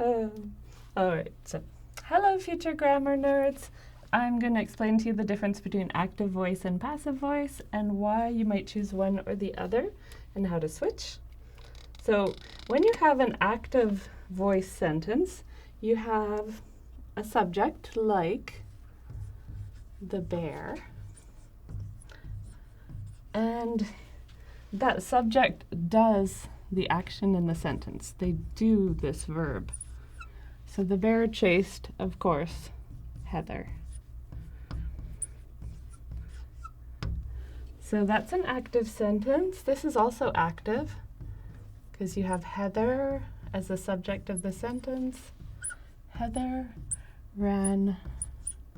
All right, so hello, future grammar nerds. I'm going to explain to you the difference between active voice and passive voice and why you might choose one or the other and how to switch. So when you have an active voice sentence, you have a subject like the bear, and that subject does the action in the sentence. They do this verb. So the bear chased, of course, Heather. So that's an active sentence. This is also active because you have Heather as the subject of the sentence. Heather ran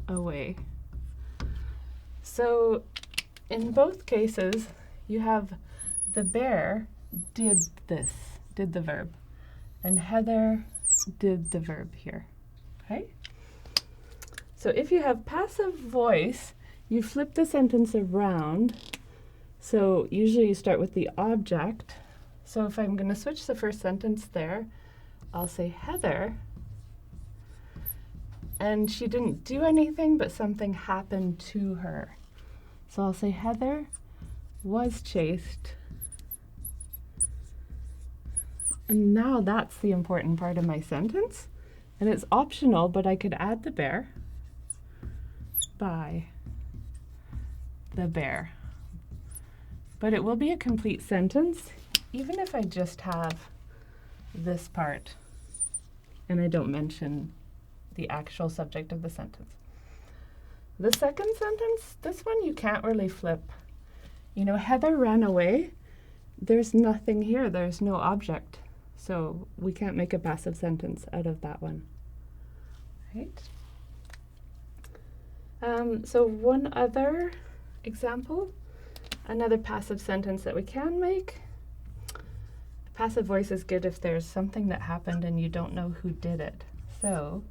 away. So in both cases, you have the bear did this, did the verb, and Heather did the verb here, okay? So if you have passive voice, you flip the sentence around. So usually you start with the object. So if I'm going to switch the first sentence there, I'll say Heather, and she didn't do anything, but something happened to her. So I'll say Heather was chased. And now that's the important part of my sentence. And it's optional, but I could add the bear by the bear. But it will be a complete sentence, even if I just have this part and I don't mention the actual subject of the sentence. The second sentence, this one you can't really flip. You know, Heather ran away. There's nothing here. There's no object. So we can't make a passive sentence out of that one. Right? So one other example, another passive sentence that we can make. Passive voice is good if there's something that happened and you don't know who did it. So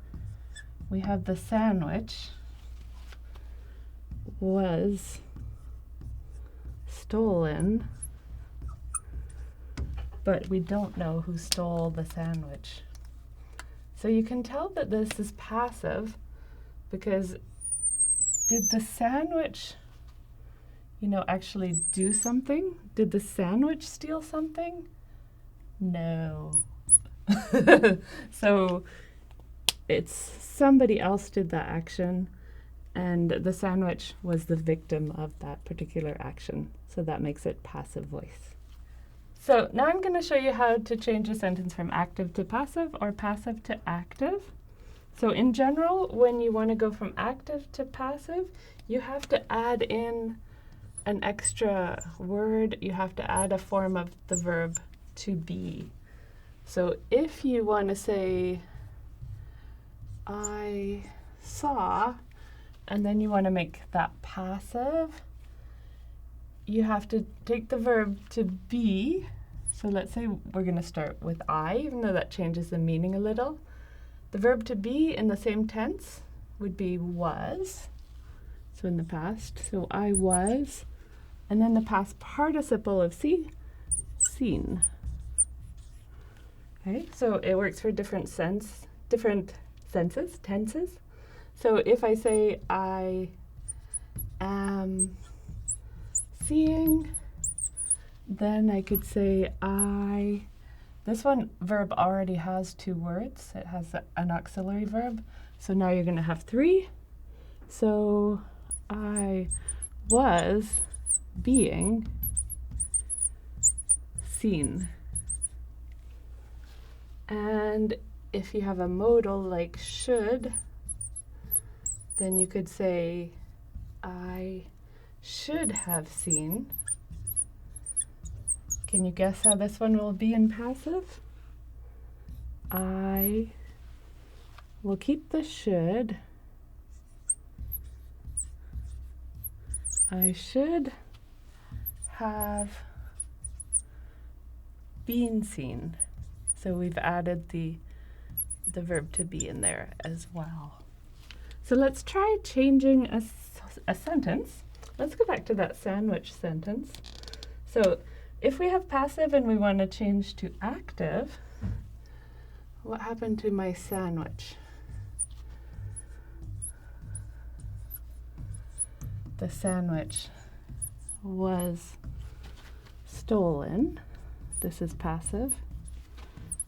we have the sandwich was stolen, but we don't know who stole the sandwich. So you can tell that this is passive because did the sandwich, actually do something? Did the sandwich steal something? No. So it's somebody else did that action, and the sandwich was the victim of that particular action. So that makes it passive voice. So now I'm going to show you how to change a sentence from active to passive or passive to active. So in general, when you want to go from active to passive, you have to add in an extra word. You have to add a form of the verb to be. So if you want to say, I saw, and then you want to make that passive, you have to take the verb to be. So let's say we're going to start with I, even though that changes the meaning a little. The verb to be in the same tense would be was, so in the past. So I was, and then the past participle of see, seen. Okay, so it works for different senses, tenses. So if I say I am seeing, then I could say this one verb already has two words. It has an auxiliary verb. So now you're going to have three. So I was being seen. And if you have a modal like should, then you could say I should have seen. Can you guess how this one will be in passive? I will keep the should. I should have been seen. So we've added the verb to be in there as well. So let's try changing a sentence. Let's go back to that sandwich sentence. So if we have passive and we want to change to active, what happened to my sandwich? The sandwich was stolen, this is passive,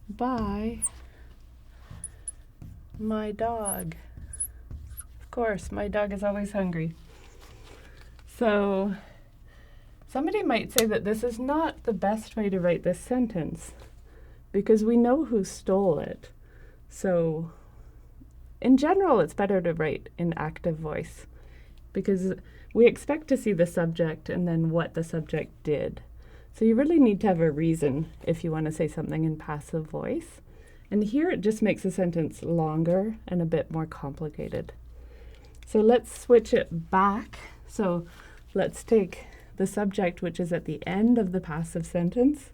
by my dog. Of course, my dog is always hungry. So somebody might say that this is not the best way to write this sentence because we know who stole it. So in general, it's better to write in active voice because we expect to see the subject and then what the subject did. So you really need to have a reason if you want to say something in passive voice. And here it just makes a sentence longer and a bit more complicated. So let's switch it back. So let's take the subject, which is at the end of the passive sentence.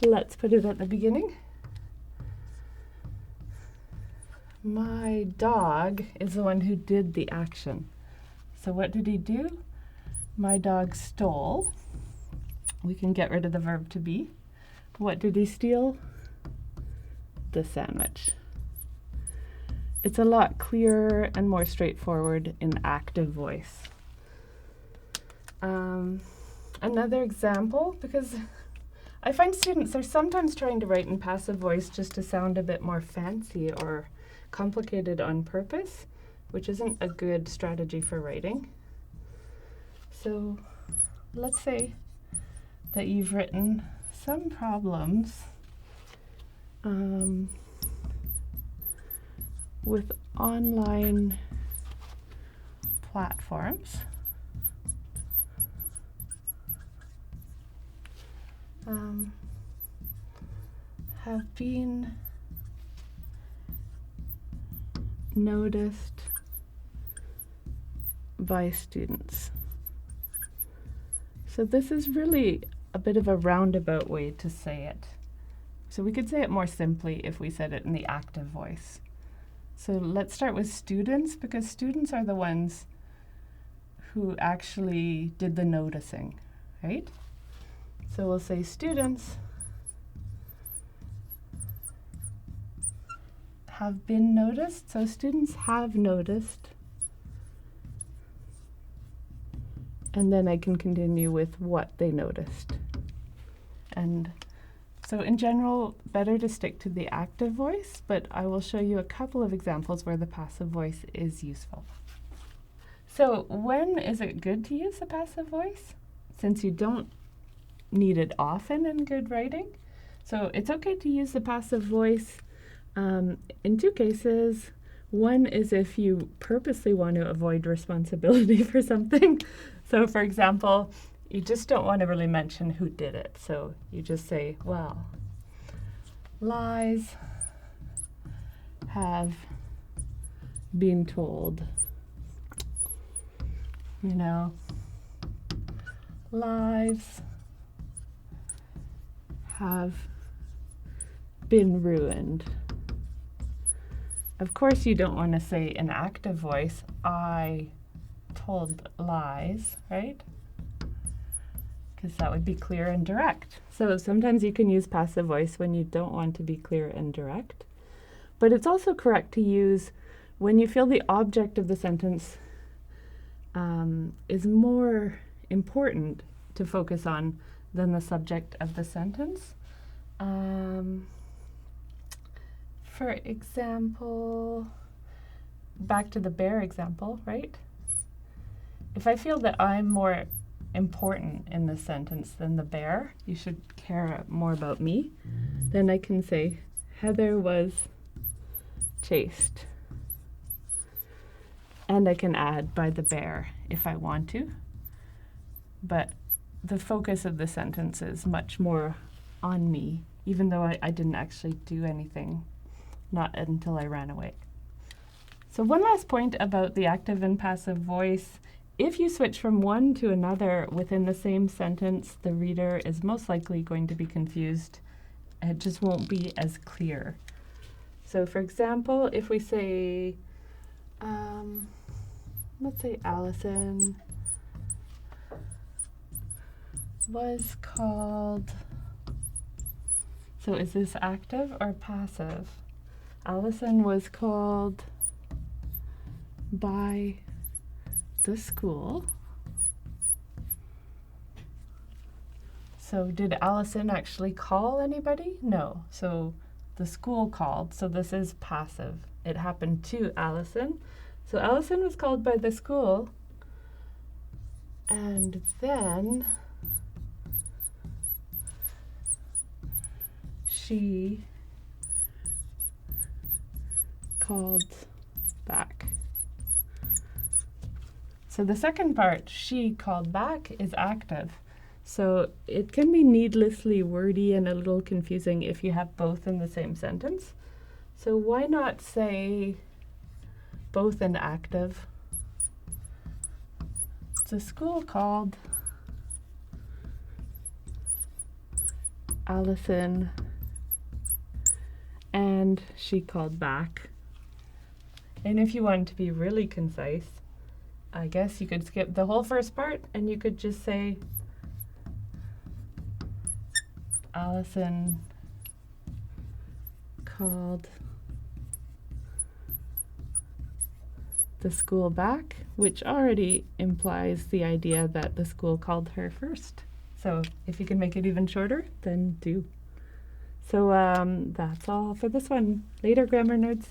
Let's put it at the beginning. My dog is the one who did the action. So what did he do? My dog stole. We can get rid of the verb to be. What did he steal? The sandwich. It's a lot clearer and more straightforward in active voice. Another example, because I find students are sometimes trying to write in passive voice just to sound a bit more fancy or complicated on purpose, which isn't a good strategy for writing. So let's say that you've written some problems with online platforms. Have been noticed by students. So this is really a bit of a roundabout way to say it. So we could say it more simply if we said it in the active voice. So let's start with students, because students are the ones who actually did the noticing, right? So we'll say students have been noticed. So students have noticed. And then I can continue with what they noticed. And so in general, better to stick to the active voice, but I will show you a couple of examples where the passive voice is useful. So when is it good to use the passive voice? Since you don't need it often in good writing. So it's okay to use the passive voice in two cases. One is if you purposely want to avoid responsibility for something. So for example, you just don't want to really mention who did it. So you just say, well, lies have been told. You know, lives have been ruined. Of course, you don't want to say in active voice, I told lies, right? Because that would be clear and direct. So sometimes you can use passive voice when you don't want to be clear and direct. But it's also correct to use when you feel the object of the sentence is more important to focus on than the subject of the sentence. For example, back to the bear example, right? If I feel that I'm more important in the sentence than the bear, you should care more about me, then I can say, Heather was chased. And I can add by the bear if I want to. But the focus of the sentence is much more on me, even though I didn't actually do anything, not until I ran away. So one last point about the active and passive voice. If you switch from one to another within the same sentence, the reader is most likely going to be confused. It just won't be as clear. So for example, if we say, let's say Allison was called, so is this active or passive? Allison was called by the school. So did Allison actually call anybody? No. So the school called. So this is passive. It happened to Allison. So Allison was called by the school. And then she called back. So the second part, she called back, is active. So it can be needlessly wordy and a little confusing if you have both in the same sentence. So why not say both in active? The school called Allison and she called back. And if you want to be really concise, I guess you could skip the whole first part and you could just say Allison called the school back, which already implies the idea that the school called her first. So if you can make it even shorter, then do. So that's all for this one. Later, grammar nerds.